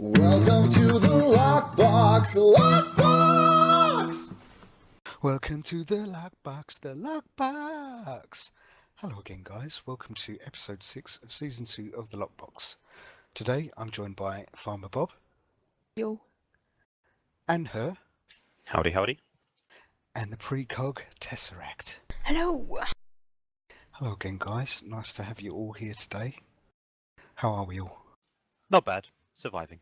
Welcome to the Lockbox, Lockbox! Welcome to the Lockbox, the Lockbox! Hello again guys, welcome to episode 6 of season 2 of the Lockbox. Today I'm joined by Farmer Bob. Yo. And her. Howdy, howdy. And the precog Tesseract. Hello. Hello again guys, nice to have you all here today. How are we all? Not bad. Surviving.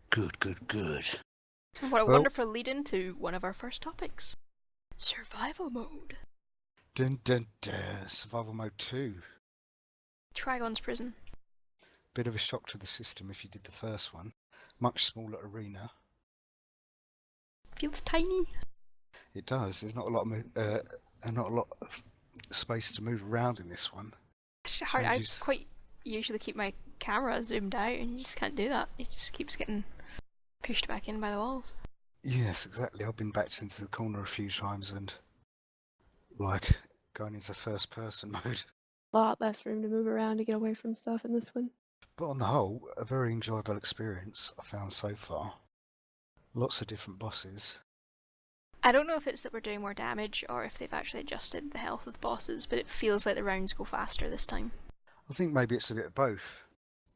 Good, good, good. What a wonderful lead into one of our first topics. Survival mode. Dun dun dun, survival mode 2. Trigon's prison. Bit of a shock to the system if you did the first one. Much smaller arena. Feels tiny. It does, there's not a lot of space to move around in this one. It's hard. I quite usually keep my camera zoomed out and you just can't do that. It just keeps getting pushed back in by the walls. Yes, exactly. I've been backed into the corner a few times and like going into first person mode. A lot less room to move around to get away from stuff in this one. But on the whole, a very enjoyable experience I found so far. Lots of different bosses. I don't know if it's that we're doing more damage or if they've actually adjusted the health of the bosses, but it feels like the rounds go faster this time. I think maybe it's a bit of both.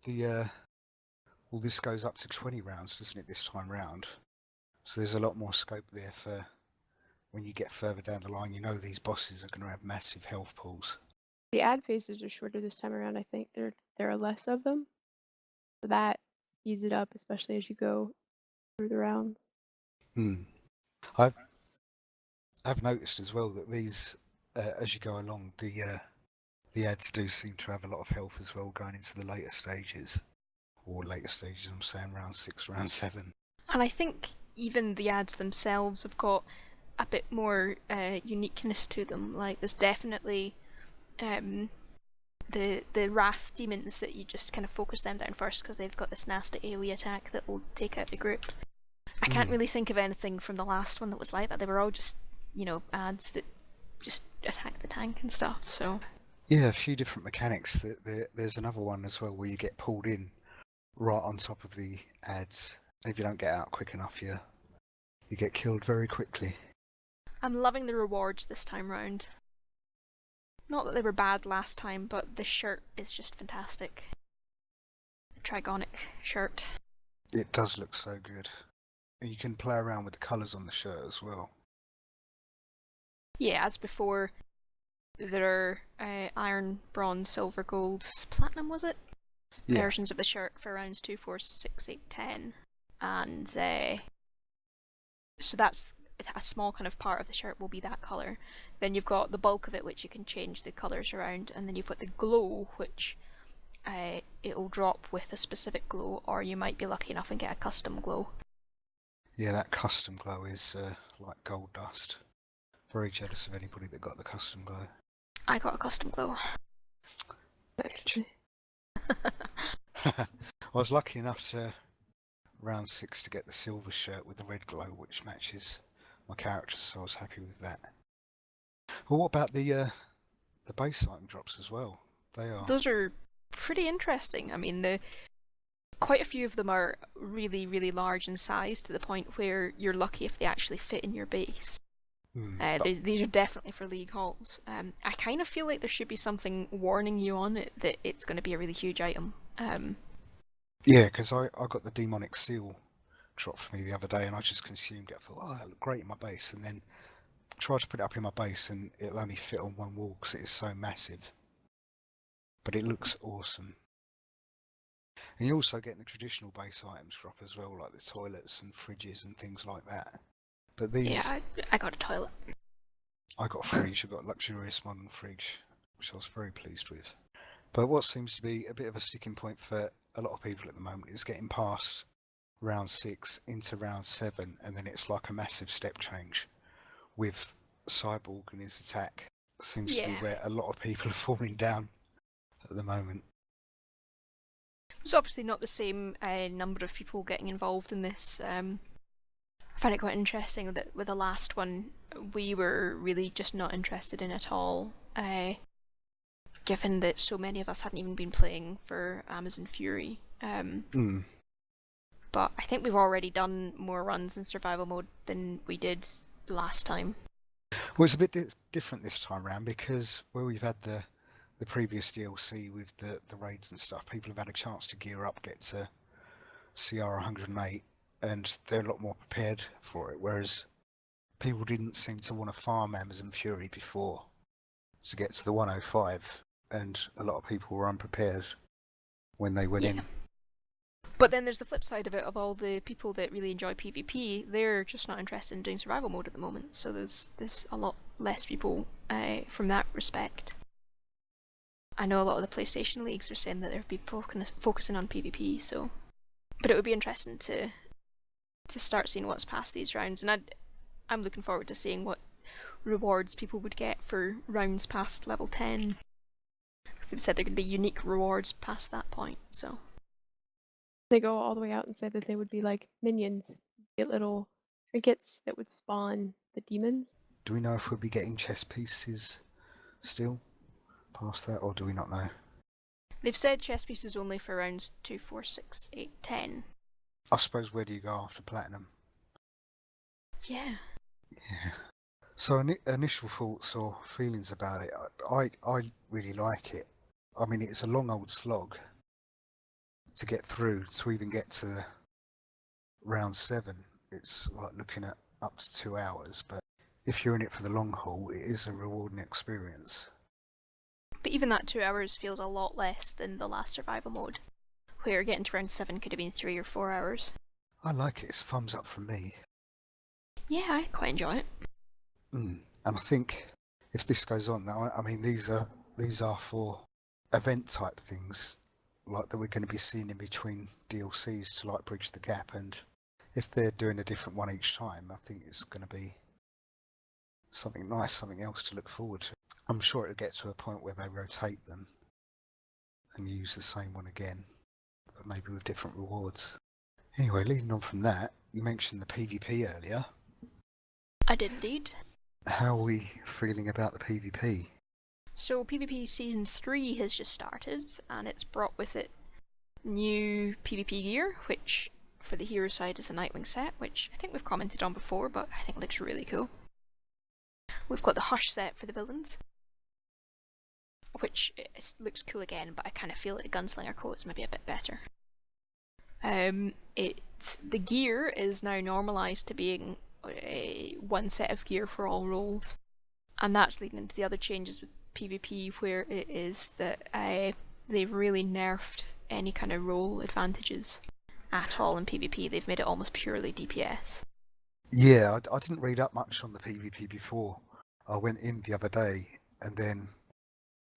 Well, this goes up to 20 rounds, doesn't it, this time round? So there's a lot more scope there for when you get further down the line. You know these bosses are going to have massive health pools. The ad phases are shorter this time around, I think. There are less of them. So that speeds it up, especially as you go through the rounds. I've noticed as well that these, as you go along, the ads do seem to have a lot of health as well going into the later stages. Or later stages, I'm saying round 6, round 7. And I think even the ads themselves have got a bit more uniqueness to them. Like there's definitely the Wrath demons that you just kind of focus them down first because they've got this nasty AoE attack that will take out the group. I can't really think of anything from the last one that was like that. They were all just, you know, ads that just attack the tank and stuff, so... Yeah, a few different mechanics. There's another one as well where you get pulled in right on top of the ads. And if you don't get out quick enough, you get killed very quickly. I'm loving the rewards this time round. Not that they were bad last time, but this shirt is just fantastic. The Trigonic shirt. It does look so good. And you can play around with the colours on the shirt as well. Yeah, as before, there are iron, bronze, silver, gold, platinum, was it? Yeah. Versions of the shirt for rounds 2, 4, 6, 8, 10. And so that's a small kind of part of the shirt will be that colour. Then you've got the bulk of it, which you can change the colours around, and then you've got the glow, which it'll drop with a specific glow, or you might be lucky enough and get a custom glow. Yeah, that custom glow is like gold dust. Very jealous of anybody that got the custom glow. I got a custom glow. I was lucky enough to round 6 to get the silver shirt with the red glow, which matches my character, so I was happy with that. Well, what about the base item drops as well? Those are pretty interesting. I mean, quite a few of them are really, really large in size to the point where you're lucky if they actually fit in your base. These are definitely for League halls. I kind of feel like there should be something warning you on it that it's going to be a really huge item. Yeah, because I got the demonic seal drop for me the other day and I just consumed it. I thought, oh, that looked great in my base, and then tried to put it up in my base and it'll only fit on one wall because it is so massive. But it looks awesome. And you're also getting the traditional base items drop as well, like the toilets and fridges and things like that. But these... Yeah, I got a toilet. I got a fridge. I got a luxurious modern fridge, which I was very pleased with. But what seems to be a bit of a sticking point for a lot of people at the moment is getting past round 6 into round 7, and then it's like a massive step change with Cyborg and his attack. Seems to be where a lot of people are falling down at the moment. There's obviously not the same number of people getting involved in this. I find it quite interesting that with the last one, we were really just not interested in at all. Given that so many of us hadn't even been playing for Amazon Fury, But I think we've already done more runs in survival mode than we did last time. Well, it's a bit different this time around because where we've had the previous DLC with the raids and stuff, people have had a chance to gear up, get to CR 108, and they're a lot more prepared for it, whereas people didn't seem to want to farm Amazon Fury before to get to the 105, and a lot of people were unprepared when they went in. But then there's the flip side of it, of all the people that really enjoy PvP, they're just not interested in doing survival mode at the moment, so there's a lot less people from that respect. I know a lot of the PlayStation leagues are saying that they're focusing on PvP, so... But it would be interesting to start seeing what's past these rounds, and I'm looking forward to seeing what rewards people would get for rounds past level 10. Because they've said there could be unique rewards past that point, so... They go all the way out and say that they would be like minions, get little trinkets that would spawn the demons. Do we know if we'll be getting chess pieces still past that, or do we not know? They've said chess pieces only for rounds 2, 4, 6, 8, 10. I suppose where do you go after platinum? Yeah. Yeah. So initial thoughts or feelings about it, I really like it. I mean, it's a long old slog to get through, to even get to round 7. It's like looking at up to 2 hours, but if you're in it for the long haul, it is a rewarding experience. But even that 2 hours feels a lot less than the last survival mode, where getting to round 7 could have been 3 or 4 hours. I like it. It's a thumbs up from me. Yeah, I quite enjoy it. And I think if this goes on now, I mean, these are for event type things, like that we're going to be seeing in between DLCs to like bridge the gap, and if they're doing a different one each time, I think it's going to be something nice, something else to look forward to. I'm sure it'll get to a point where they rotate them and use the same one again, but maybe with different rewards. Anyway, leading on from that, you mentioned the PvP earlier. I did indeed. How are we feeling about the PvP? So PvP Season 3 has just started, and it's brought with it new PvP gear, which for the hero side is the Nightwing set, which I think we've commented on before, but I think looks really cool. We've got the Hush set for the villains, which looks cool again, but I kind of feel like the Gunslinger coat's maybe a bit better. The gear is now normalised to being one set of gear for all roles, and that's leading into the other changes with PvP, where it is that they've really nerfed any kind of role advantages at all in PvP. They've made it almost purely DPS. Yeah, I didn't read up much on the PvP before. I went in the other day and then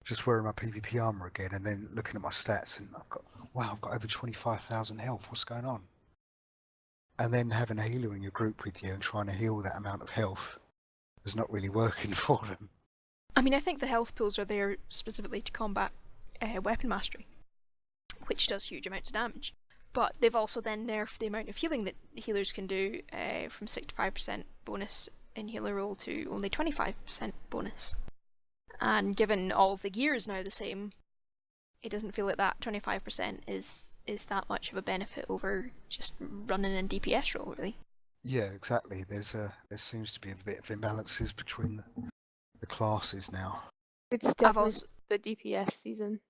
just wearing my PvP armour again, and then looking at my stats, and I've got over 25,000 health. What's going on? And then having a healer in your group with you and trying to heal that amount of health is not really working for them. I mean, I think the health pools are there specifically to combat weapon mastery, which does huge amounts of damage. But they've also then nerfed the amount of healing that healers can do from 65% bonus in healer roll to only 25% bonus. And given all of the gear is now the same, it doesn't feel like that 25% is that much of a benefit over just running in DPS roll, really. Yeah, exactly. There seems to be a bit of imbalances between the classes now. It's definitely the DPS season.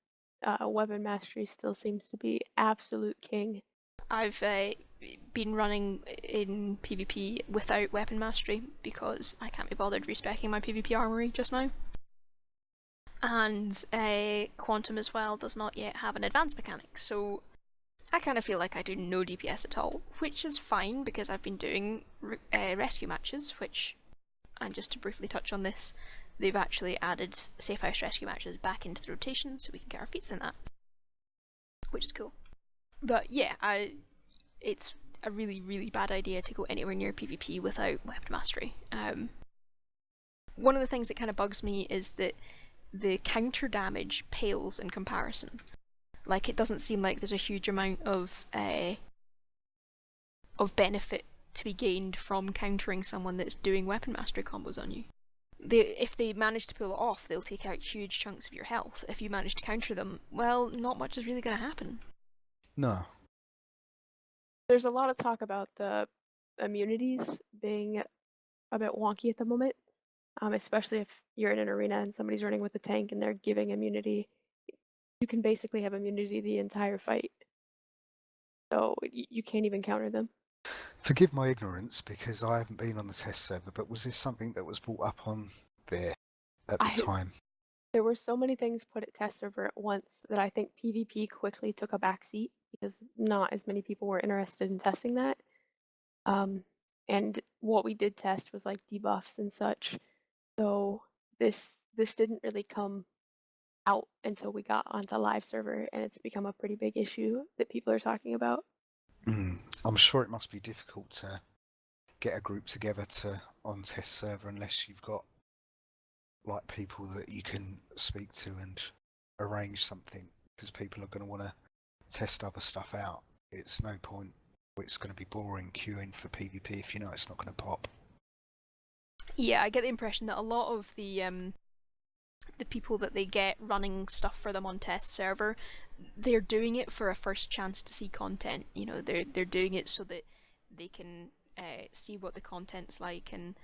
Weapon mastery still seems to be absolute king. I've been running in PvP without weapon mastery because I can't be bothered respecking my PvP armory just now. And Quantum as well does not yet have an advanced mechanic, so I kind of feel like I do no DPS at all, which is fine because I've been doing rescue matches, which, and just to briefly touch on this, they've actually added Safe House rescue matches back into the rotation so we can get our feet in that, which is cool. But yeah, it's a really, really bad idea to go anywhere near PvP without weapon mastery. One of the things that kind of bugs me is that the counter damage pales in comparison. Like, it doesn't seem like there's a huge amount of benefit to be gained from countering someone that's doing weapon mastery combos on you. If they manage to pull it off, they'll take out huge chunks of your health. If you manage to counter them, well, not much is really going to happen. No. There's a lot of talk about the immunities being a bit wonky at the moment, especially if you're in an arena and somebody's running with a tank and they're giving immunity. You can basically have immunity the entire fight, so you can't even counter them. Forgive my ignorance because I haven't been on the test server, but was this something that was brought up on there at the time? There were so many things put at test server at once that I think PvP quickly took a backseat because not as many people were interested in testing that. And what we did test was like debuffs and such. So this didn't really come out until we got onto live server, and it's become a pretty big issue that people are talking about. I'm sure it must be difficult to get a group together on test server unless you've got like people that you can speak to and arrange something, because people are going to want to test other stuff out. It's no point. It's going to be boring queuing for PvP if you know it's not going to pop. Yeah, I get the impression that a lot of the people that they get running stuff for them on test server, they're doing it for a first chance to see content. You know, they're doing it so that they can see what the content's like and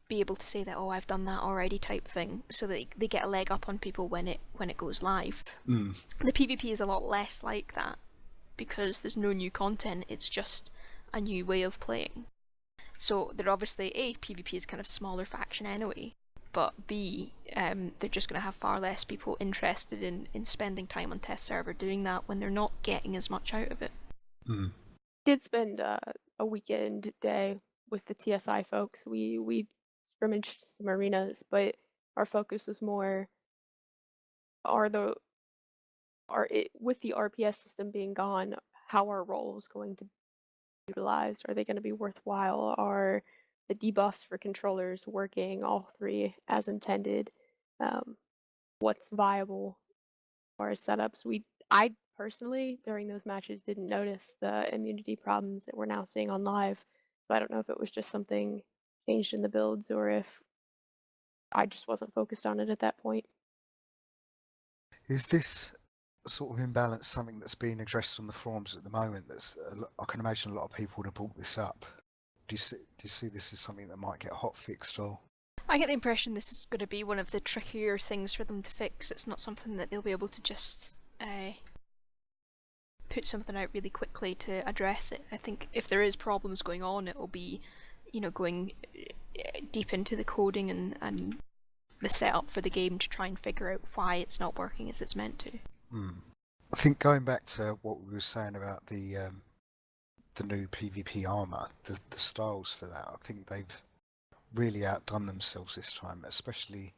be able to say that, oh, I've done that already type thing, so that they get a leg up on people when it goes live. The PvP is a lot less like that because there's no new content, it's just a new way of playing. So they're obviously, A, PvP is kind of smaller faction anyway, but B, they're just going to have far less people interested in spending time on test server doing that when they're not getting as much out of it. Did spend a weekend day with the TSI folks. We scrimmaged some arenas, but our focus is more with the RPS system being gone, how are roles going to be utilized? Are they going to be worthwhile? Are the debuffs for controllers working, all three as intended? What's viable as far as setups? I personally, during those matches, didn't notice the immunity problems that we're now seeing on live. So I don't know if it was just something changed in the builds or if I just wasn't focused on it at that point. Is this sort of imbalance something that's being addressed on the forums at the moment? I can imagine a lot of people would have brought this up. Do you see this as something that might get hot fixed or? I get the impression this is going to be one of the trickier things for them to fix. It's not something that they'll be able to just put something out really quickly to address it. I think if there is problems going on, it will be, you know, going deep into the coding and the setup for the game to try and figure out why it's not working as it's meant to. I think going back to what we were saying about the new PvP armor, the styles for that, I think they've really outdone themselves this time, especially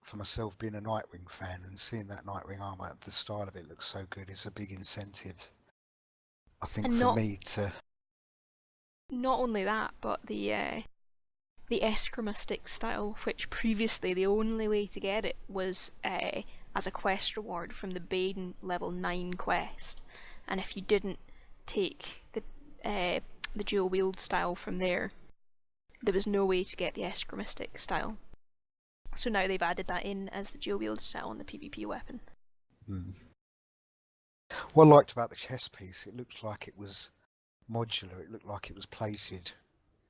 for myself being a Nightwing fan and seeing that Nightwing armor, the style of it looks so good. It's a big incentive, I think, for me to. Not only that, but the Eskrima stick style, which previously the only way to get it was as a quest reward from the Bane level 9 quest, and if you didn't take the dual wield style from there was no way to get the Eskrima stick style. So now they've added that in as the dual wield style on the PvP weapon. What I liked about the chest piece, it looked like it was modular. It looked like it was plated,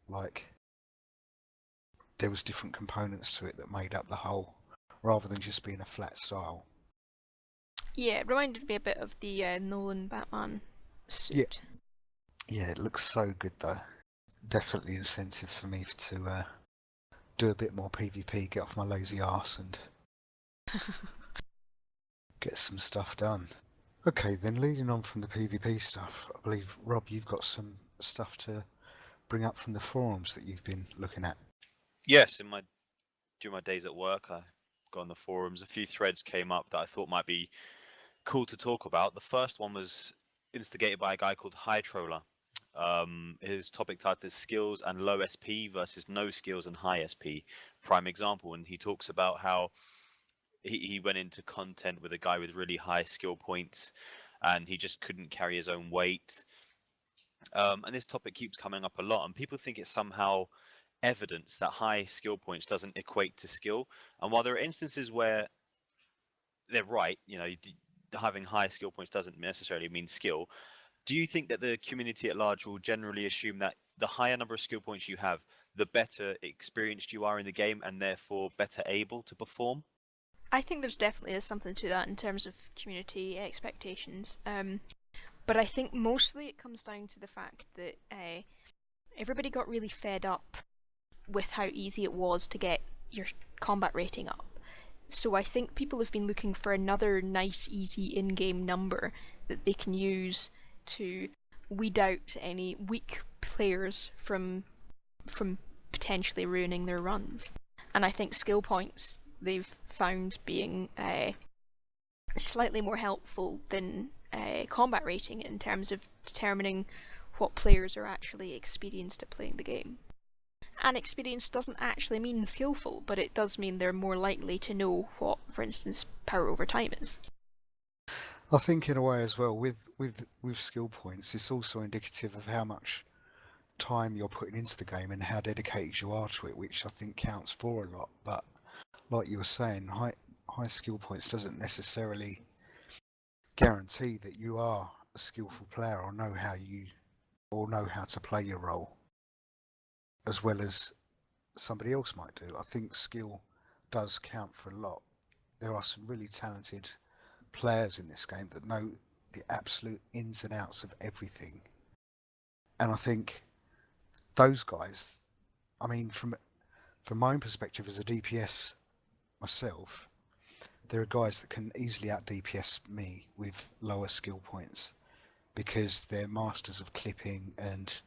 like there was different components to it that made up the whole, rather than just being a flat style. Yeah, it reminded me a bit of the Nolan Batman suit. Yeah, it looks so good though. Definitely incentive for me to do a bit more PvP, get off my lazy arse and get some stuff done. Okay, then leading on from the PvP stuff, I believe, Rob, you've got some stuff to bring up from the forums that you've been looking at. Yes, during my days at work, I got on the forums. A few threads came up that I thought might be cool to talk about. The first one was instigated by a guy called High Troller. His topic title is skills and low SP versus no skills and high SP. Prime example, and he talks about how he went into content with a guy with really high skill points and he just couldn't carry his own weight. And this topic keeps coming up a lot, and people think it's somehow evidence that high skill points doesn't equate to skill. And while there are instances where they're right, you know, having high skill points doesn't necessarily mean skill. Do you think that the community at large will generally assume that the higher number of skill points you have, the better experienced you are in the game and therefore better able to perform? I think there's definitely something to that in terms of community expectations. But I think mostly it comes down to the fact that everybody got really fed up with how easy it was to get your combat rating up. So I think people have been looking for another nice, easy in-game number that they can use to weed out any weak players from potentially ruining their runs. And I think skill points they've found being slightly more helpful than combat rating in terms of determining what players are actually experienced at playing the game. And experience doesn't actually mean skillful, but it does mean they're more likely to know what, for instance, power over time is. I think in a way as well, with skill points, it's also indicative of how much time you're putting into the game and how dedicated you are to it, which I think counts for a lot. But like you were saying, high skill points doesn't necessarily guarantee that you are a skillful player or know how to play your role as well as somebody else might do. I think skill does count for a lot. There are some really talented players in this game that know the absolute ins and outs of everything, and I think those guys, I mean, from my own perspective as a DPS myself, there are guys that can easily out DPS me with lower skill points because they're masters of clipping and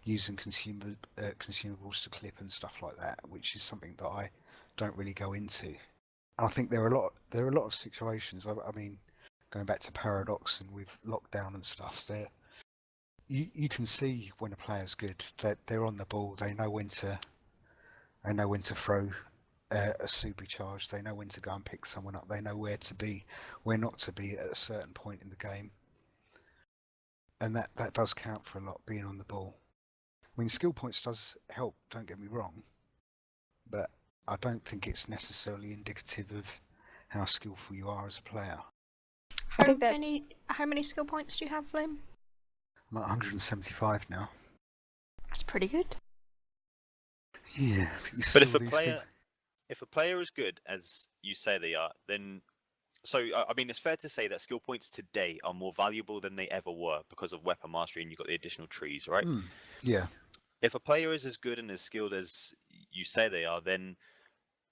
using consumables to clip and stuff like that, which is something that I don't really go into. And I think there are a lot of situations. I mean, going back to Paradox and with lockdown and stuff, you can see when a player's good, that they're on the ball. They know when to throw a supercharge. They know when to go and pick someone up. They know where to be, where not to be at a certain point in the game. And that does count for a lot, being on the ball. I mean, skill points does help, don't get me wrong, but I don't think it's necessarily indicative of how skillful you are as a player. How many skill points do you have, Flame? I'm at 175 now. That's pretty good. Yeah, but if a player is good as you say they are, then I mean, it's fair to say that skill points today are more valuable than they ever were because of weapon mastery, and you've got the additional trees, right? Yeah. If a player is as good and as skilled as you say they are, then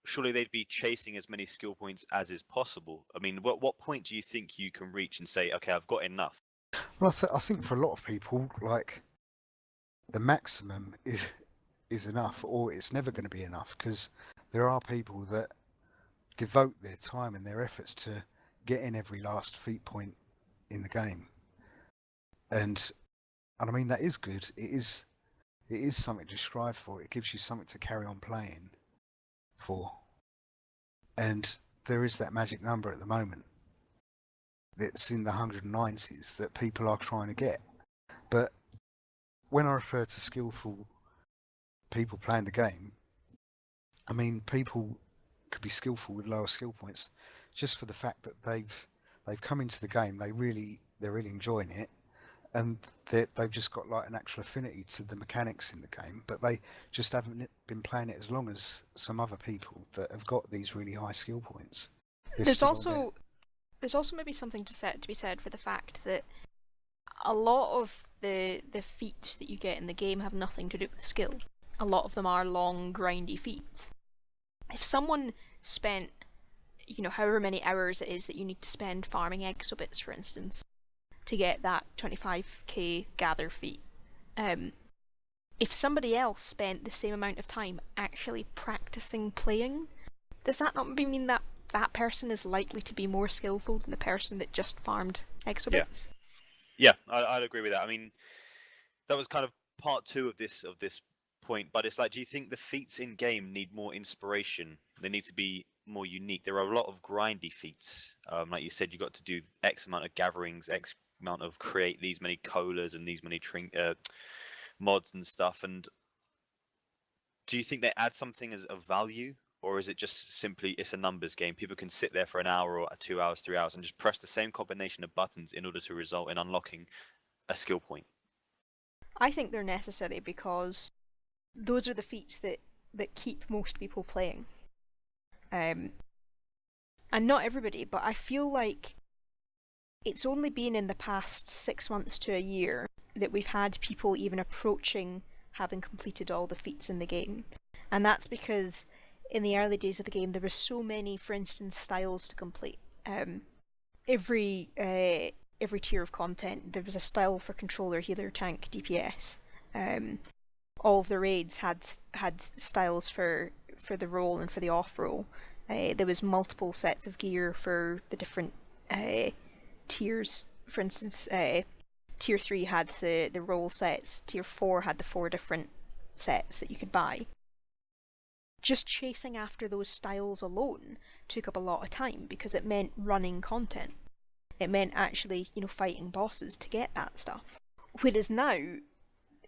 surely they'd be chasing as many skill points as is possible. I mean, what point do you think you can reach and say, okay, I've got enough? Well, I think for a lot of people, like, the maximum is enough, or it's never going to be enough, because there are people that devote their time and their efforts to get in every last feat point in the game. And I mean, that is good. It is something to strive for. It gives you something to carry on playing for. And there is that magic number at the moment that's in the 190s that people are trying to get. But when I refer to skillful people playing the game, I mean, people could be skillful with lower skill points just for the fact that they've come into the game, they're really enjoying it, and they've just got like an actual affinity to the mechanics in the game, but they just haven't been playing it as long as some other people that have got these really high skill points. There's also maybe something to be said for the fact that a lot of the feats that you get in the game have nothing to do with skill. A lot of them are long, grindy feats. If someone spent, however many hours it is that you need to spend farming exobits, for instance, to get that 25k gather feat, if somebody else spent the same amount of time actually practicing playing, does that not mean that that person is likely to be more skillful than the person that just farmed exobits? Yeah, I'd agree with that. I mean, that was kind of part two of this point, but it's like, do you think the feats in game need more inspiration? They need to be more unique. There are a lot of grindy feats. Like you said, you got to do X amount of gatherings, X amount of create these many colas and these many mods and stuff. And do you think they add something as of value, Or is it just simply it's a numbers game? People can sit there for an hour or 2 hours, 3 hours and just press the same combination of buttons in order to result in unlocking a skill point. I think they're necessary because those are the feats that keep most people playing. And not everybody, but I feel like it's only been in the past 6 months to a year that we've had people even approaching having completed all the feats in the game. And that's because in the early days of the game there were so many, for instance, styles to complete. Every tier of content there was a style for controller, healer, tank, DPS. All of the raids had styles for the roll and for the off roll. There was multiple sets of gear for the different tiers. For instance, tier 3 had the roll sets, tier 4 had the 4 different sets that you could buy. Just chasing after those styles alone took up a lot of time because it meant running content. It meant actually, fighting bosses to get that stuff. Whereas now,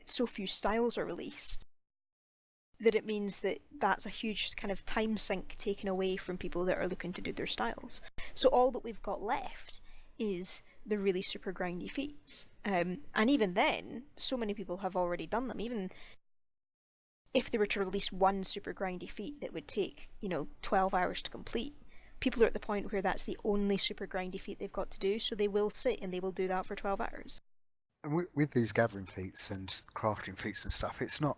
so few styles are released that it means that that's a huge kind of time sink taken away from people that are looking to do their styles. So all that we've got left is the really super grindy feats. And even then, so many people have already done them. Even if they were to release one super grindy feat that would take, 12 hours to complete, people are at the point where that's the only super grindy feat they've got to do, so they will sit and they will do that for 12 hours. And with these gathering feats and crafting feats and stuff, it's not...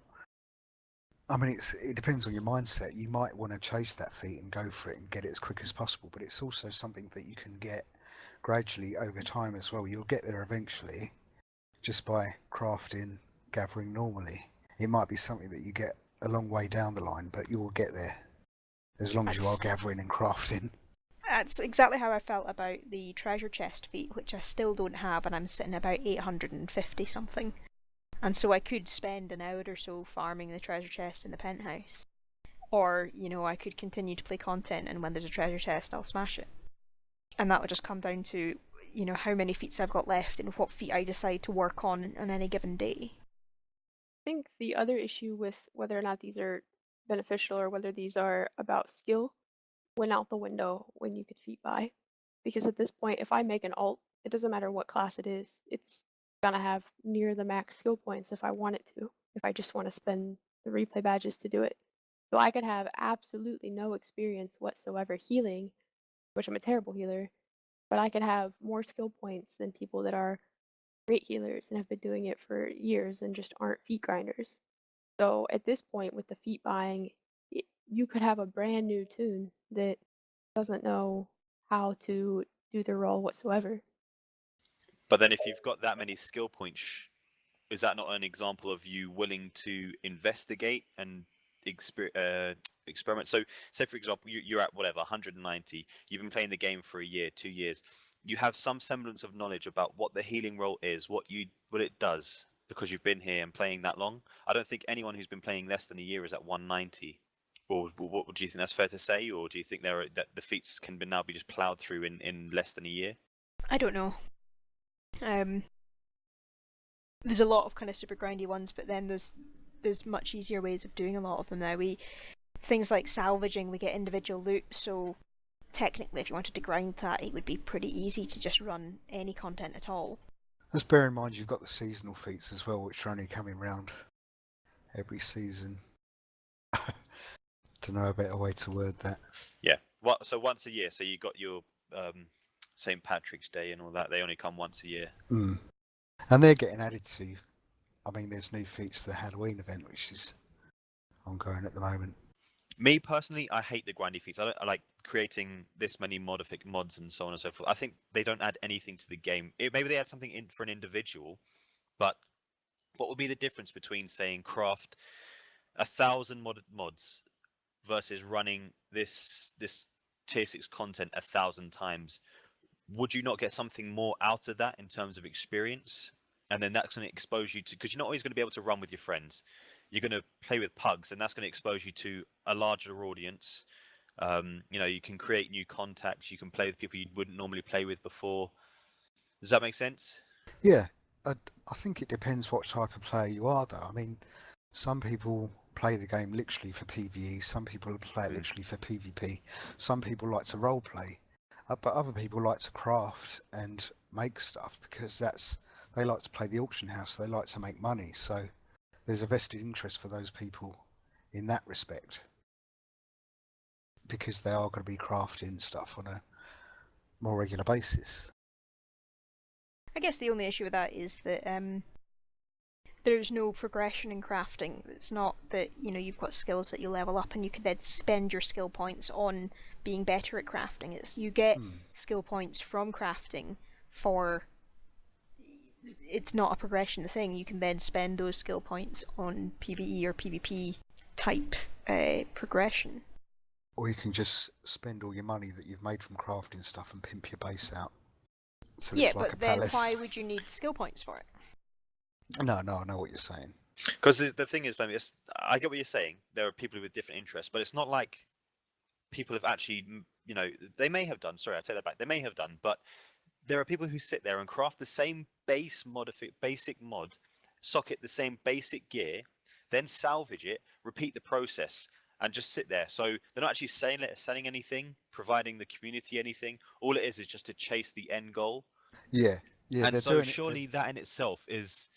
I mean, it depends on your mindset. You might want to chase that feat and go for it and get it as quick as possible, but it's also something that you can get gradually over time as well. You'll get there eventually just by crafting, gathering normally. It might be something that you get a long way down the line, but you will get there as long as you are gathering and crafting. That's exactly how I felt about the treasure chest feat, which I still don't have, and I'm sitting about 850 something. And so I could spend an hour or so farming the treasure chest in the penthouse. Or, I could continue to play content, and when there's a treasure chest, I'll smash it. And that would just come down to, how many feats I've got left and what feat I decide to work on any given day. I think the other issue with whether or not these are beneficial or whether these are about skill went out the window when you could feat buy. Because at this point, if I make an alt, it doesn't matter what class it is, it's gonna have near the max skill points if I want it to, if I just want to spend the replay badges to do it. So I could have absolutely no experience whatsoever healing, which I'm a terrible healer, but I could have more skill points than people that are great healers and have been doing it for years and just aren't feat grinders. So at this point with the feat buying, you could have a brand new toon that doesn't know how to do the role whatsoever. But then if you've got that many skill points, is that not an example of you willing to investigate and experiment? So say for example you're at whatever 190, you've been playing the game for a year, 2 years, you have some semblance of knowledge about what the healing role is, what it does, because you've been here and playing that long. I don't think anyone who's been playing less than a year is at 190. Or what do you think, that's fair to say, or do you think that the feats can now be just plowed through in less than a year? I don't know. There's a lot of kind of super grindy ones, but then there's much easier ways of doing a lot of them now. Things like salvaging, we get individual loot, so technically if you wanted to grind that, it would be pretty easy to just run any content at all. Just bear in mind you've got the seasonal feats as well, which are only coming round every season. To know a better way to word that. Yeah. So once a year. So you got your St. Patrick's Day and all that. They only come once a year. Mm. And they're getting added to. I mean, there's new feats for the Halloween event, which is ongoing at the moment. Me personally, I hate the grindy feats. I like creating this many mods and so on and so forth. I think they don't add anything to the game. Maybe they add something in for an individual, but what would be the difference between saying craft 1,000 mods versus running this tier 6 content 1,000 times? Would you not get something more out of that in terms of experience? And then that's going to expose you to, because you're not always going to be able to run with your friends. You're going to play with pugs, and that's going to expose you to a larger audience. You can create new contacts. You can play with people you wouldn't normally play with before. Does that make sense? Yeah, I think it depends what type of player you are, though. I mean, some people play the game literally for PvE. Some people play it literally for PvP. Some people like to role play, but other people like to craft and make stuff because they like to play the auction house. They like to make money. So there's a vested interest for those people in that respect, because they are going to be crafting stuff on a more regular basis. I guess the only issue with that is that there's no progression in crafting. It's not that, you know, you've got skills that you level up and you can then spend your skill points on being better at crafting. It's you get skill points from crafting for... It's not a progression thing. You can then spend those skill points on PvE or PvP type progression. Or you can just spend all your money that you've made from crafting stuff and pimp your base out. So Yeah, it's like but a then palace. why would you need skill points for it? No, I know what you're saying. Because the thing is, I get what you're saying. There are people with different interests, but it's not like people have actually, you know, they may have done. Sorry, I take that back. They may have done, but there are people who sit there and craft the same basic mod, socket the same basic gear, then salvage it, repeat the process, and just sit there. So they're not actually selling anything, providing the community anything. All it is just to chase the end goal. Yeah. And so surely that in itself is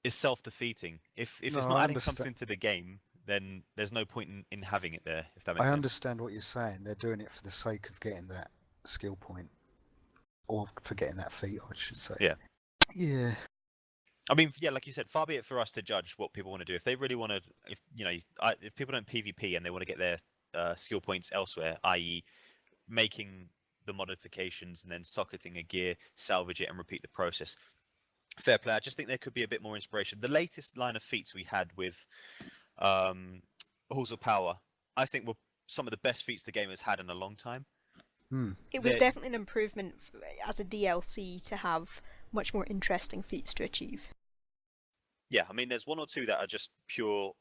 self-defeating. If it's not adding something to the game, then there's no point in having it there, if that makes sense. I understand what you're saying. They're doing it for the sake of getting that skill point. Or for getting that feat, I should say. Yeah. Yeah. I mean, yeah, like you said, far be it for us to judge what people want to do. If they really want to, if people don't PvP and they want to get their skill points elsewhere, i.e. making the modifications and then socketing a gear, salvage it and repeat the process, fair play. I just think there could be a bit more inspiration. The latest line of feats we had with Halls of Power, I think were some of the best feats the game has had in a long time. It was definitely an improvement as a DLC to have much more interesting feats to achieve. Yeah, I mean, there's one or two that are just pure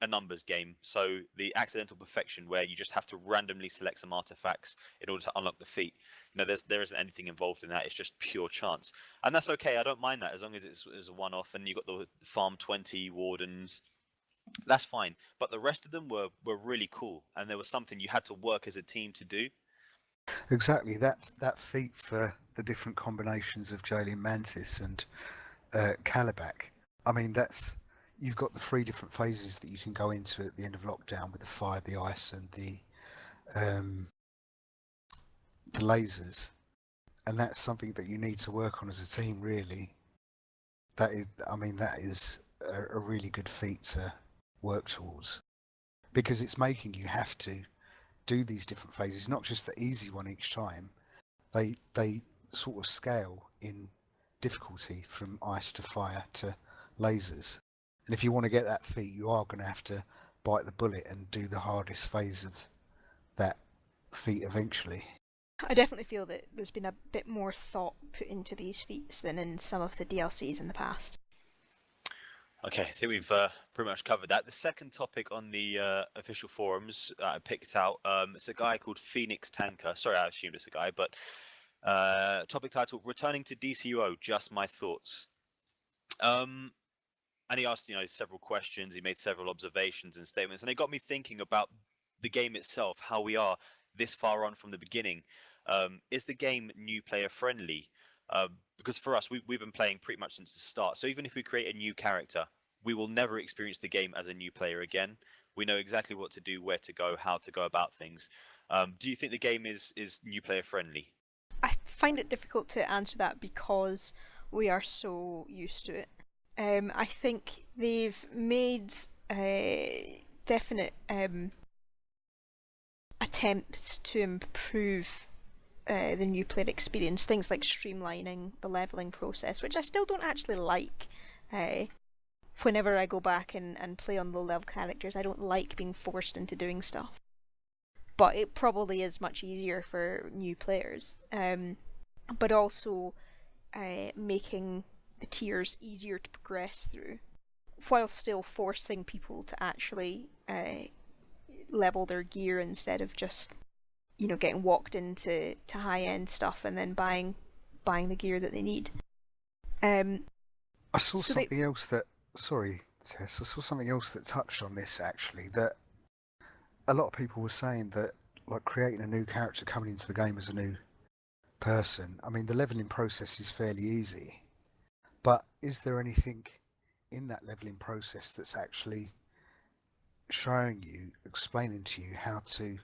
a numbers game. So the accidental perfection, where you just have to randomly select some artifacts in order to unlock the feat. You know, there isn't anything involved in that. It's just pure chance, and that's okay. I don't mind that as long as it's a one-off. And you got the farm 20 wardens. That's fine. But the rest of them were really cool, and there was something you had to work as a team to do. Exactly, that feat for the different combinations of Jalen Mantis and Calibac. I mean, you've got the 3 different phases that you can go into at the end of lockdown with the fire, the ice, and the lasers, and that's something that you need to work on as a team. Really, that is a really good feat to work towards, because it's making you have to do these different phases, not just the easy one each time. They sort of scale in difficulty from ice to fire to lasers, and if you want to get that feat, you are going to have to bite the bullet and do the hardest phase of that feat eventually. I definitely feel that there's been a bit more thought put into these feats than in some of the DLCs in the past. Okay, I think we've pretty much covered that. The second topic on the official forums I picked out, it's a guy called PhoenixTanker. Sorry, I assumed it's a guy, but topic title, Returning to DCUO, Just My Thoughts. And he asked, several questions. He made several observations and statements, and it got me thinking about the game itself, how we are this far on from the beginning. Is the game new player friendly? Because for us, we've been playing pretty much since the start. So even if we create a new character, we will never experience the game as a new player again. We know exactly what to do, where to go, how to go about things. Do you think the game is new player friendly? I find it difficult to answer that because we are so used to it. I think they've made definite attempts to improve the new player experience, things like streamlining the leveling process, which I still don't actually like. Whenever I go back and play on low level characters, I don't like being forced into doing stuff. But it probably is much easier for new players. But also making the tiers easier to progress through, while still forcing people to actually level their gear instead of just getting walked into high-end stuff and then buying the gear that they need. I saw something else that... Sorry, Yes, I saw something else that touched on this actually. That a lot of people were saying that like creating a new character coming into the game as a new person. I mean, the leveling process is fairly easy, but is there anything in that leveling process that's actually showing you, explaining to you how to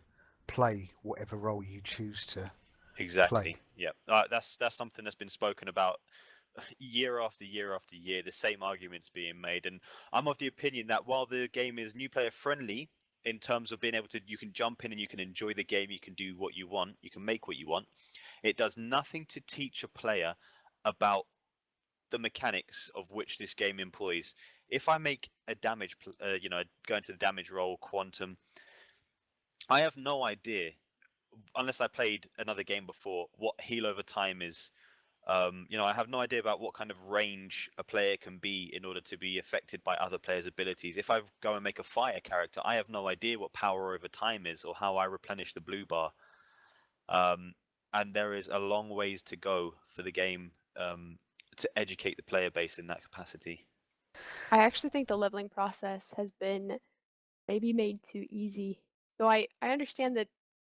play whatever role you choose to Exactly. play? Yeah. That's something that's been spoken about year after year after year. The same arguments being made, and I'm of the opinion that while the game is new player friendly in terms of being able to, you can jump in and you can enjoy the game, you can do what you want, you can make what you want. It does nothing to teach a player about the mechanics of which this game employs. If I make a damage, go into the damage roll, quantum, I have no idea, unless I played another game before, what heal over time is. I have no idea about what kind of range a player can be in order to be affected by other players' abilities. If I go and make a fire character, I have no idea what power over time is or how I replenish the blue bar. And there is a long ways to go for the game to educate the player base in that capacity. I actually think the leveling process has been maybe made too easy. So I understand that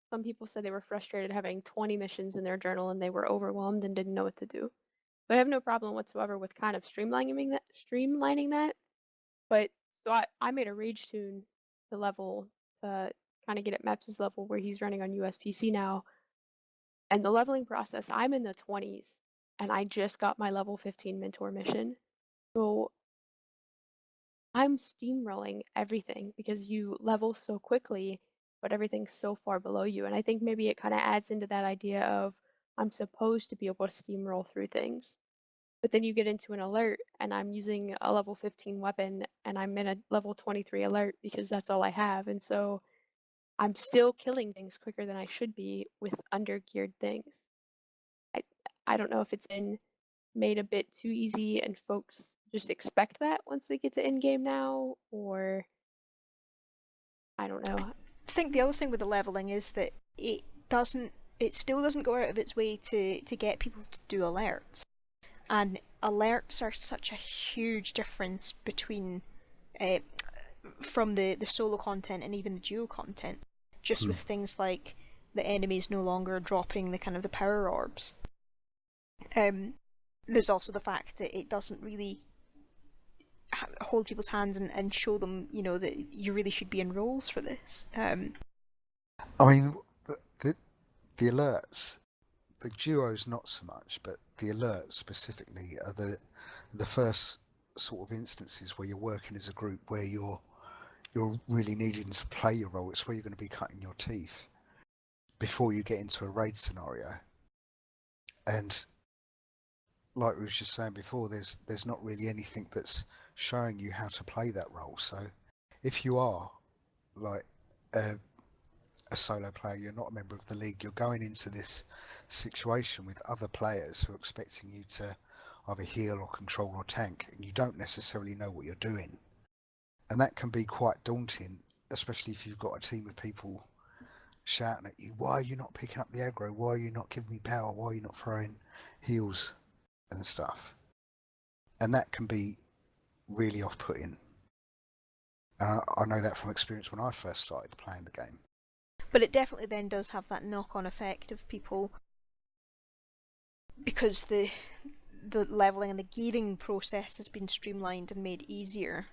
some people said they were frustrated having 20 missions in their journal and they were overwhelmed and didn't know what to do. So I have no problem whatsoever with kind of streamlining that. But so I made a rage tune to level to kind of get at Maps' level where he's running on USPC now. And the leveling process, I'm in the 20s and I just got my level 15 mentor mission. So I'm steamrolling everything because you level so quickly, but everything's so far below you. And I think maybe it kind of adds into that idea of I'm supposed to be able to steamroll through things. But then you get into an alert and I'm using a level 15 weapon and I'm in a level 23 alert because that's all I have. And so I'm still killing things quicker than I should be with undergeared things. I, I don't know if it's been made a bit too easy and folks just expect that once they get to end game now, or I don't know. I think the other thing with the leveling is that it still doesn't go out of its way to get people to do alerts. And alerts are such a huge difference between from the solo content and even the duo content. Just with things like the enemies no longer dropping the kind of the power orbs. There's also the fact that it doesn't really hold people's hands and show them, that you really should be in roles for this. I mean, the alerts, the duos not so much, but the alerts specifically are the first sort of instances where you're working as a group, where you're really needing to play your role. It's where you're going to be cutting your teeth before you get into a raid scenario. And like we was just saying before, there's not really anything that's showing you how to play that role. So if you are like a solo player, you're not a member of the league, you're going into this situation with other players who are expecting you to either heal or control or tank, and you don't necessarily know what you're doing. And that can be quite daunting, especially if you've got a team of people shouting at you, why are you not picking up the aggro? Why are you not giving me power? Why are you not throwing heals and stuff? And that can be really off-putting. I know that from experience when I first started playing the game. But it definitely then does have that knock-on effect of people, because the leveling and the gearing process has been streamlined and made easier.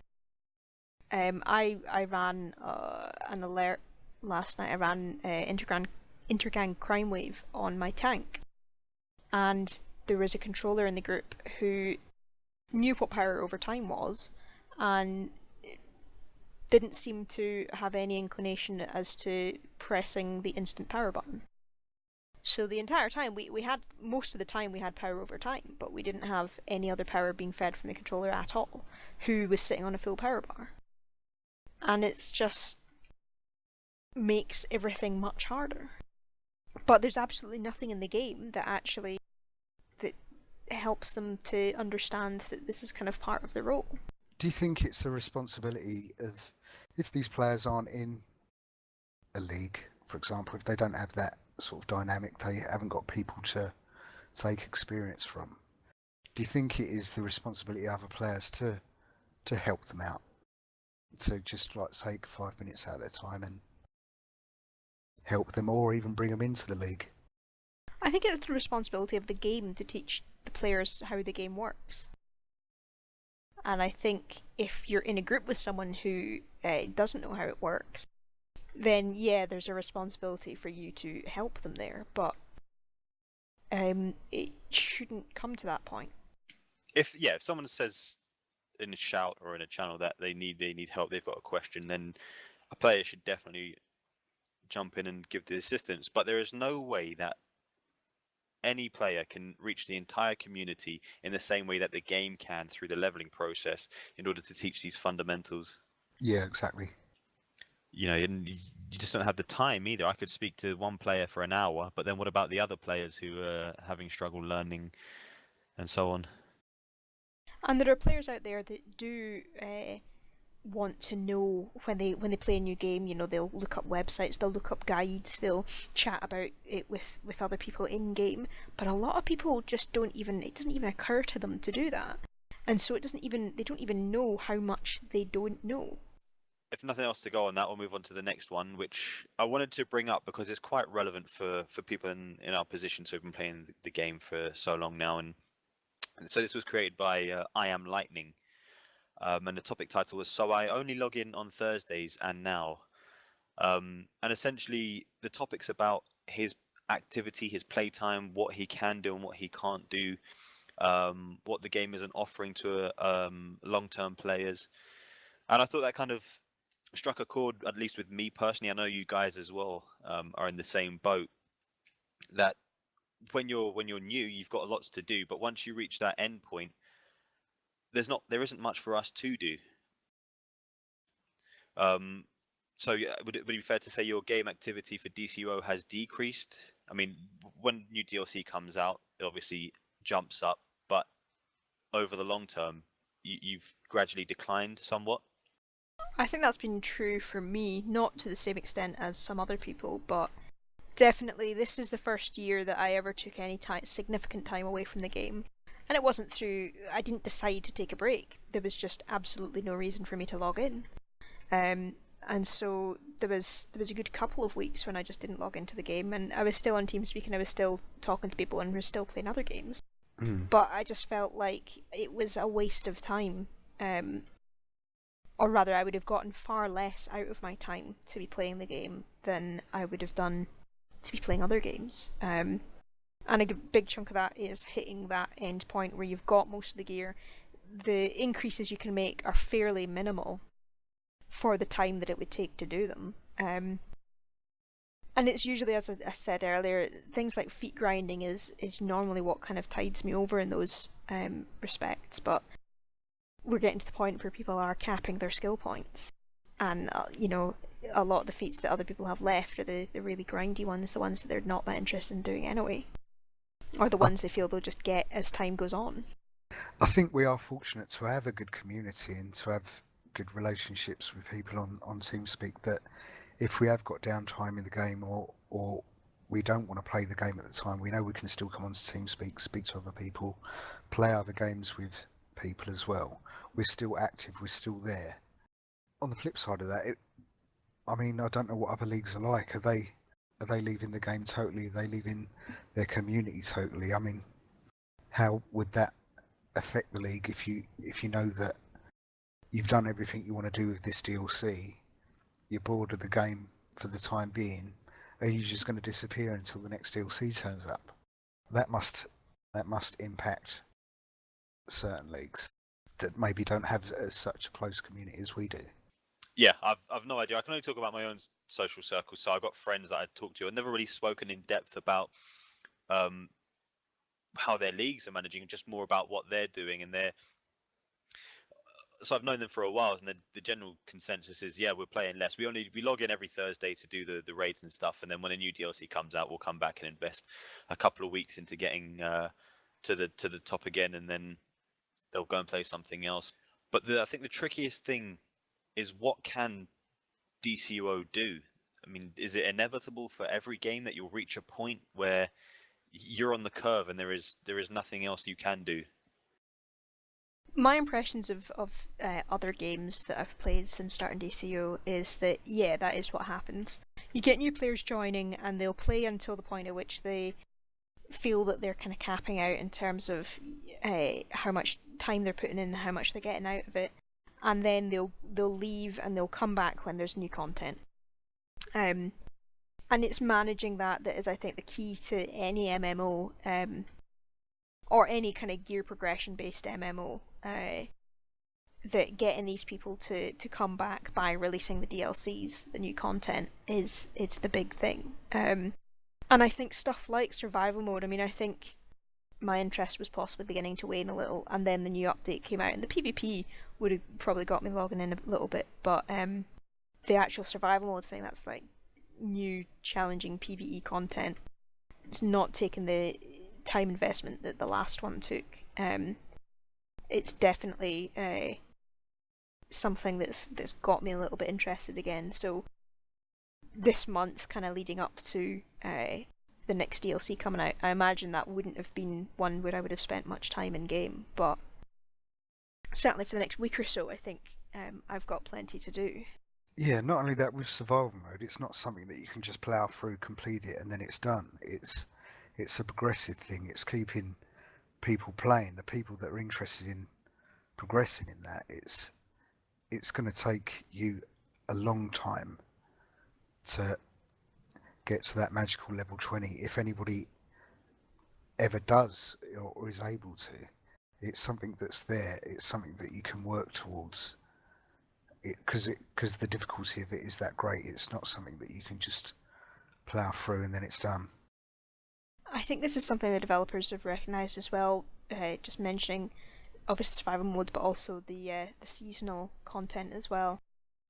I ran an alert last night. I ran Intergang Crime Wave on my tank, and there was a controller in the group who knew what power over time was and didn't seem to have any inclination as to pressing the instant power button. So the entire time, we had, most of the time we had power over time, but we didn't have any other power being fed from the controller at all, who was sitting on a full power bar. And it's just makes everything much harder. But there's absolutely nothing in the game that actually that helps them to understand that this is kind of part of the role. Do you think it's a responsibility of, if these players aren't in a league, for example, if they don't have that sort of dynamic, they haven't got people to take experience from, do you think it is the responsibility of other players to help them out to just like take 5 minutes out of their time and help them, or even bring them into the league. I think it's the responsibility of the game to teach the players how the game works. And I think if you're in a group with someone who doesn't know how it works, then yeah, there's a responsibility for you to help them there, but it shouldn't come to that point. If someone says in a shout or in a channel that they need help, they've got a question, then a player should definitely jump in and give the assistance. But there is no way that any player can reach the entire community in the same way that the game can through the leveling process in order to teach these fundamentals. Yeah, exactly. And you just don't have the time either. I could speak to one player for an hour, but then what about the other players who are having struggle learning and so on? And there are players out there that do want to know when they play a new game. They'll look up websites, they'll look up guides, they'll chat about it with other people in game. But a lot of people just it doesn't even occur to them to do that, and so they don't even know how much they don't know. If nothing else to go on that, we'll move on to the next one, which I wanted to bring up because it's quite relevant for people in our position who've been playing the game for so long now. And so this was created by iamlightning. And the topic title was "So I only log in on Thursdays and now." And essentially the topic's about his activity, his playtime, what he can do and what he can't do, what the game isn't offering to long-term players. And I thought that kind of struck a chord, at least with me personally. I know you guys as well are in the same boat, that when you're new, you've got lots to do, but once you reach that end point, there isn't much for us to do. So would it be fair to say your game activity for DCUO has decreased? I mean, when new DLC comes out, it obviously jumps up, but over the long term, you've gradually declined somewhat. I think that's been true for me, not to the same extent as some other people, but definitely this is the first year that I ever took any significant time away from the game. And it wasn't I didn't decide to take a break. There was just absolutely no reason for me to log in. And so there was a good couple of weeks when I just didn't log into the game, and I was still on TeamSpeak and I was still talking to people and we were still playing other games. But I just felt like it was a waste of time. Or rather, I would have gotten far less out of my time to be playing the game than I would have done to be playing other games. And a big chunk of that is hitting that end point where you've got most of the gear. The increases you can make are fairly minimal for the time that it would take to do them. And it's usually, as I said earlier, things like feat grinding is normally what kind of tides me over in those respects, but we're getting to the point where people are capping their skill points, and a lot of the feats that other people have left are the really grindy ones, the ones that they're not that interested in doing anyway, or the ones they feel they'll just get as time goes on. I think we are fortunate to have a good community and to have good relationships with people on TeamSpeak, that if we have got downtime in the game or we don't want to play the game at the time, we know we can still come onto TeamSpeak, speak to other people, play other games with people as well. We're still active, we're still there. On the flip side of that, I don't know what other leagues are like. Are they leaving the game totally? Are they leaving their community totally? I mean, how would that affect the league if you know that you've done everything you want to do with this DLC, you're bored of the game for the time being, are you just going to disappear until the next DLC turns up? That must impact certain leagues that maybe don't have such a close community as we do. Yeah, I've no idea. I can only talk about my own social circle. So I've got friends that I talk to. I've never really spoken in depth about how their leagues are managing, just more about what they're doing. And so I've known them for a while, and the general consensus is, yeah, we're playing less. We log in every Thursday to do the raids and stuff, and then when a new DLC comes out, we'll come back and invest a couple of weeks into getting to the top again, and then they'll go and play something else. But I think the trickiest thing is, what can DCUO do? I mean, is it inevitable for every game that you'll reach a point where you're on the curve and there is nothing else you can do? My impressions of other games that I've played since starting DCUO is that, yeah, that is what happens. You get new players joining and they'll play until the point at which they feel that they're kind of capping out in terms of how much time they're putting in and how much they're getting out of it, and then they'll leave and they'll come back when there's new content. And it's managing that is, I think, the key to any MMO, or any kind of gear progression based MMO, that getting these people to come back by releasing the DLCs, the new content, it's the big thing. And I think stuff like survival mode, I mean, I think my interest was possibly beginning to wane a little, and then the new update came out, and the PvP would have probably got me logging in a little bit, but the actual survival mode thing, that's like new challenging PvE content, it's not taken the time investment that the last one took. It's definitely something that's got me a little bit interested again. So this month, kind of leading up to the next DLC coming out, I imagine that wouldn't have been one where I would have spent much time in game, but certainly for the next week or so, I think I've got plenty to do. Yeah, not only that, with survival mode, it's not something that you can just plough through, complete it, and then it's done. It's a progressive thing. It's keeping people playing, the people that are interested in progressing in that. It's going to take you a long time to get to that magical level 20, if anybody ever does or is able to. It's something that's there. It's something that you can work towards. Because the difficulty of it is that great. It's not something that you can just plough through and then it's done. I think this is something the developers have recognised as well, just mentioning obviously survival mode, but also the seasonal content as well.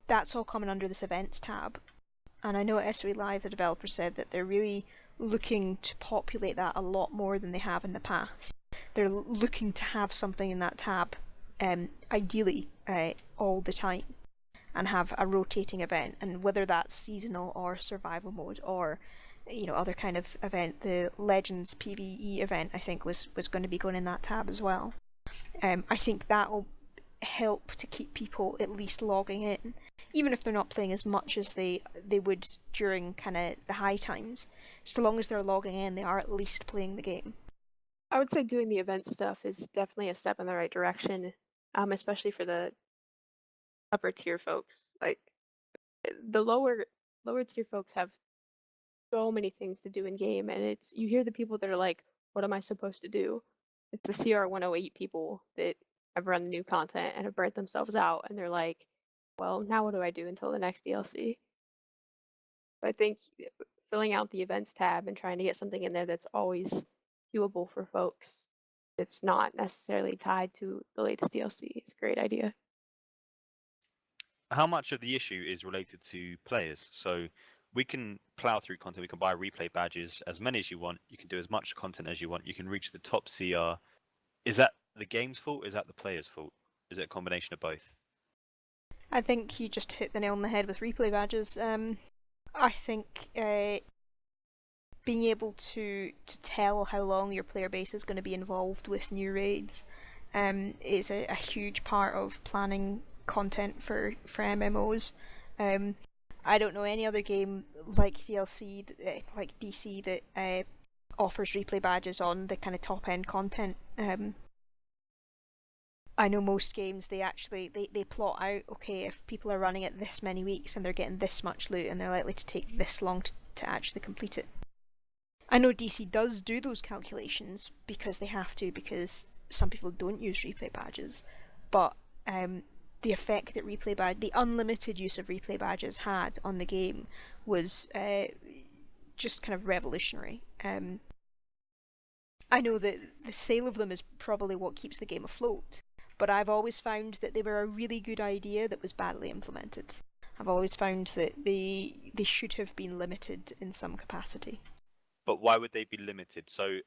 That's all coming under this events tab, and I know at SOE Live the developers said that they're really looking to populate that a lot more than they have in the past. They're looking to have something in that tab, ideally all the time, and have a rotating event, and whether that's seasonal or survival mode or other kind of event. The Legends PvE event, I think, was going to be going in that tab as well. I think that'll help to keep people at least logging in, even if they're not playing as much as they would during kind of the high times. So long as they're logging in, they are at least playing the game. I would say doing the event stuff is definitely a step in the right direction, especially for the upper tier folks. Like the lower tier folks have so many things to do in game, and you hear the people that are like, what am I supposed to do? It's the CR108 people that have run the new content and have burnt themselves out, and they're like, well, now what do I do until the next DLC? I think filling out the events tab and trying to get something in there that's always doable for folks that's not necessarily tied to the latest DLC is a great idea. How much of the issue is related to players? So we can plow through content, we can buy replay badges, as many as you want, you can do as much content as you want, you can reach the top CR. Is that the game's fault, or is that the player's fault? Is it a combination of both? I think you just hit the nail on the head with replay badges. I think being able to tell how long your player base is going to be involved with new raids is a huge part of planning content for MMOs. I don't know any other game like DLC, like DC, that offers replay badges on the kind of top end content. I know most games, they plot out, okay, if people are running it this many weeks and they're getting this much loot and they're likely to take this long to actually complete it. I know DC does do those calculations because they have to, because some people don't use replay badges, but the effect that the unlimited use of replay badges had on the game was just kind of revolutionary. I know that the sale of them is probably what keeps the game afloat, but I've always found that they were a really good idea that was badly implemented. I've always found that they should have been limited in some capacity. But why would they be limited? So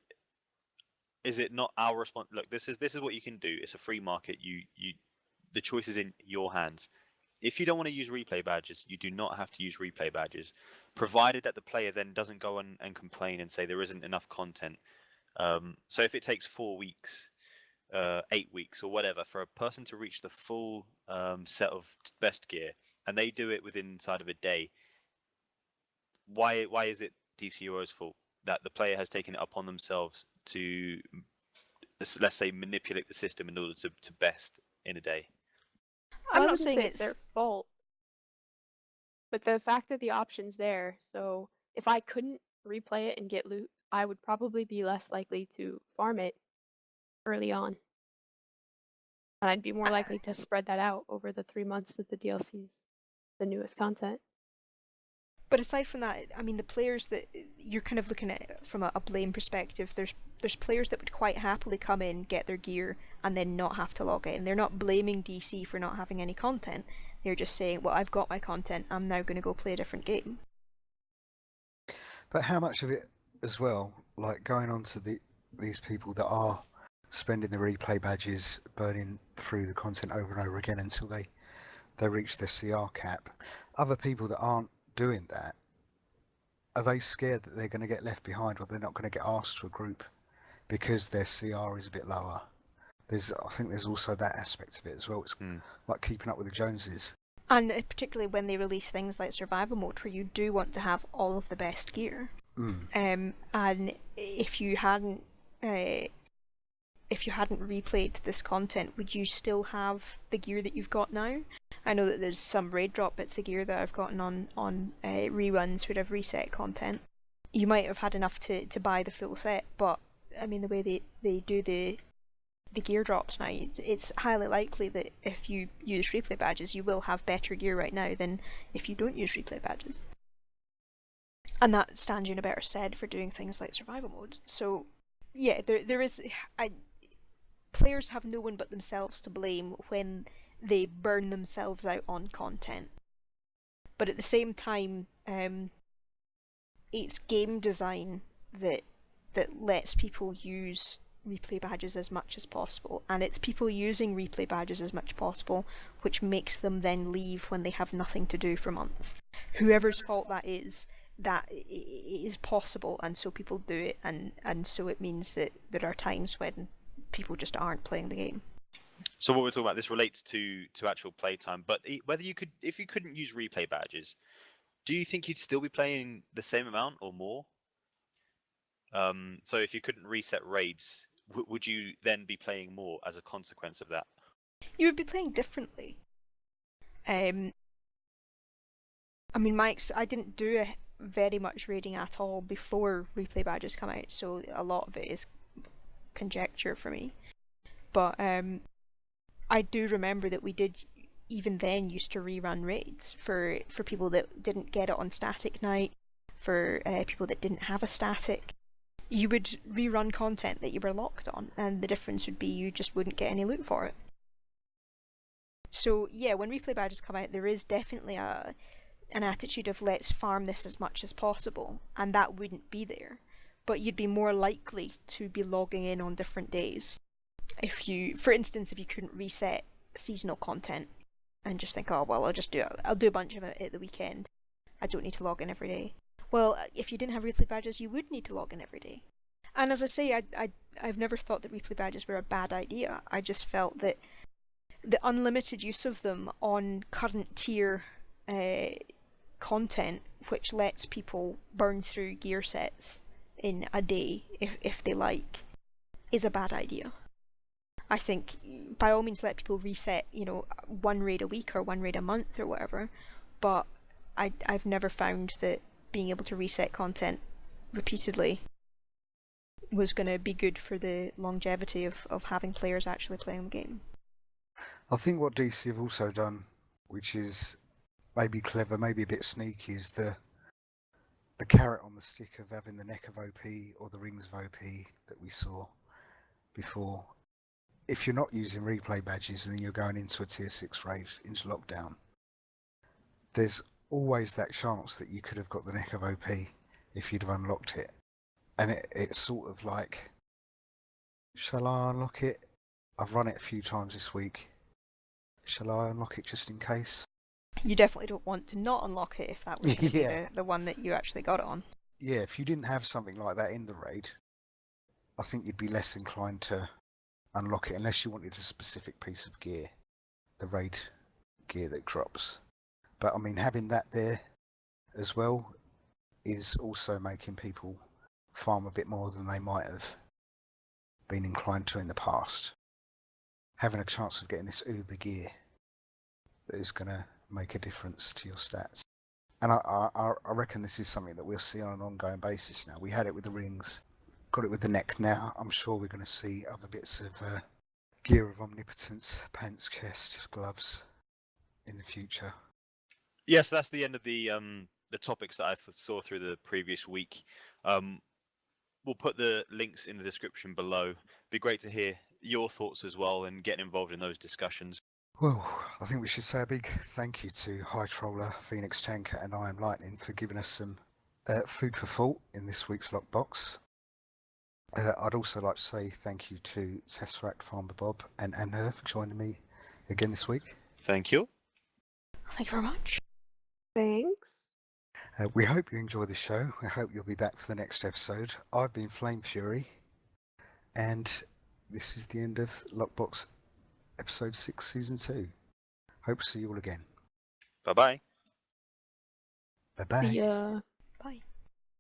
is it not our response? Look, this is what you can do. It's a free market. The choice is in your hands. If you don't want to use replay badges, you do not have to use replay badges, provided that the player then doesn't go and complain and say there isn't enough content. So if it takes 4 weeks 8 weeks or whatever for a person to reach the full set of best gear, and they do it within inside of a day. Why is it DCUO's fault that the player has taken it upon themselves to, let's say, manipulate the system in order to best in a day? I'm I not wouldn't saying say it's their fault, but the fact that the option's there. So if I couldn't replay it and get loot, I would probably be less likely to farm it early on. And I'd be more likely to spread that out over the 3 months that the DLC's the newest content. But aside from that, I mean, the players that you're kind of looking at it from a blame perspective, there's players that would quite happily come in, get their gear, and then not have to log in. They're not blaming DC for not having any content. They're just saying, well, I've got my content, I'm now going to go play a different game. But how much of it as well, like going on to these people that are spending the replay badges, burning through the content over and over again until they reach their CR cap, other people that aren't doing that, are they scared that they're going to get left behind, or they're not going to get asked to a group because their CR is a bit lower? I think there's also that aspect of it as well. It's like keeping up with the Joneses. And particularly when they release things like survival mode, where you do want to have all of the best gear. And if you hadn't replayed this content, would you still have the gear that you've got now? I know that there's some raid drop bits of gear that I've gotten on reruns where I've reset content. You might have had enough to buy the full set, but I mean, the way they do the gear drops now, it's highly likely that if you use replay badges, you will have better gear right now than if you don't use replay badges. And that stands you in a better stead for doing things like survival modes. So yeah, there is... players have no one but themselves to blame when they burn themselves out on content. But at the same time, it's game design that lets people use replay badges as much as possible, and it's people using replay badges as much as possible which makes them then leave when they have nothing to do for months. Whoever's fault that is possible, and so people do it, and so it means that there are times when people just aren't playing the game. So what we're talking about, this relates to actual playtime, but if you couldn't use replay badges, do you think you'd still be playing the same amount or more? So if you couldn't reset raids, would you then be playing more as a consequence of that? You would be playing differently. I mean, I didn't do very much raiding at all before replay badges come out, so a lot of it is conjecture for me. But I do remember that we did even then used to rerun raids for people that didn't get it on static night, for people that didn't have a static. You would rerun content that you were locked on, and the difference would be you just wouldn't get any loot for it. So yeah, when replay badges come out, there is definitely an attitude of let's farm this as much as possible, and that wouldn't be there. But you'd be more likely to be logging in on different days. If you, for instance, if you couldn't reset seasonal content and just think, oh well, I'll do a bunch of it at the weekend, I don't need to log in every day. Well, if you didn't have replay badges, you would need to log in every day. And as I say, I've never thought that replay badges were a bad idea. I just felt that the unlimited use of them on current tier content, which lets people burn through gear sets in a day if they like, is a bad idea. I think by all means let people reset, one raid a week or one raid a month or whatever, but I've never found that being able to reset content repeatedly was going to be good for the longevity of having players actually playing the game. I think what DC have also done, which is maybe clever, maybe a bit sneaky, is the carrot on the stick of having the neck of OP or the rings of OP that we saw before. If you're not using replay badges and then you're going into a tier 6 raid, into lockdown, there's always that chance that you could have got the neck of OP if you'd have unlocked it. And it's sort of like, shall I unlock it? I've run it a few times this week. Shall I unlock it just in case? You definitely don't want to not unlock it if that was going to be the one that you actually got it on. Yeah, if you didn't have something like that in the raid, I think you'd be less inclined to unlock it unless you wanted a specific piece of gear, the raid gear that drops. But I mean, having that there as well is also making people farm a bit more than they might have been inclined to in the past. Having a chance of getting this uber gear that is going to make a difference to your stats. And I reckon this is something that we'll see on an ongoing basis now. We had it with the rings, got it with the neck now. I'm sure we're going to see other bits of gear of omnipotence, pants, chest, gloves in the future. Yes, that's the end of the topics that I saw through the previous week. We'll put the links in the description below. Be great to hear your thoughts as well and getting involved in those discussions. Well, I think we should say a big thank you to High Troller, PhoenixTanker and iamlightning for giving us some food for thought in this week's Lockbox. I'd also like to say thank you to Tesseract, Farmer Bob and Anna for joining me again this week. Thank you. Thank you very much. Thanks. We hope you enjoy the show. I hope you'll be back for the next episode. I've been Flame Fury, and this is the end of Lockbox Episode 6, Season 2. Hope to see you all again. Bye-bye. Bye-bye. See ya. Bye.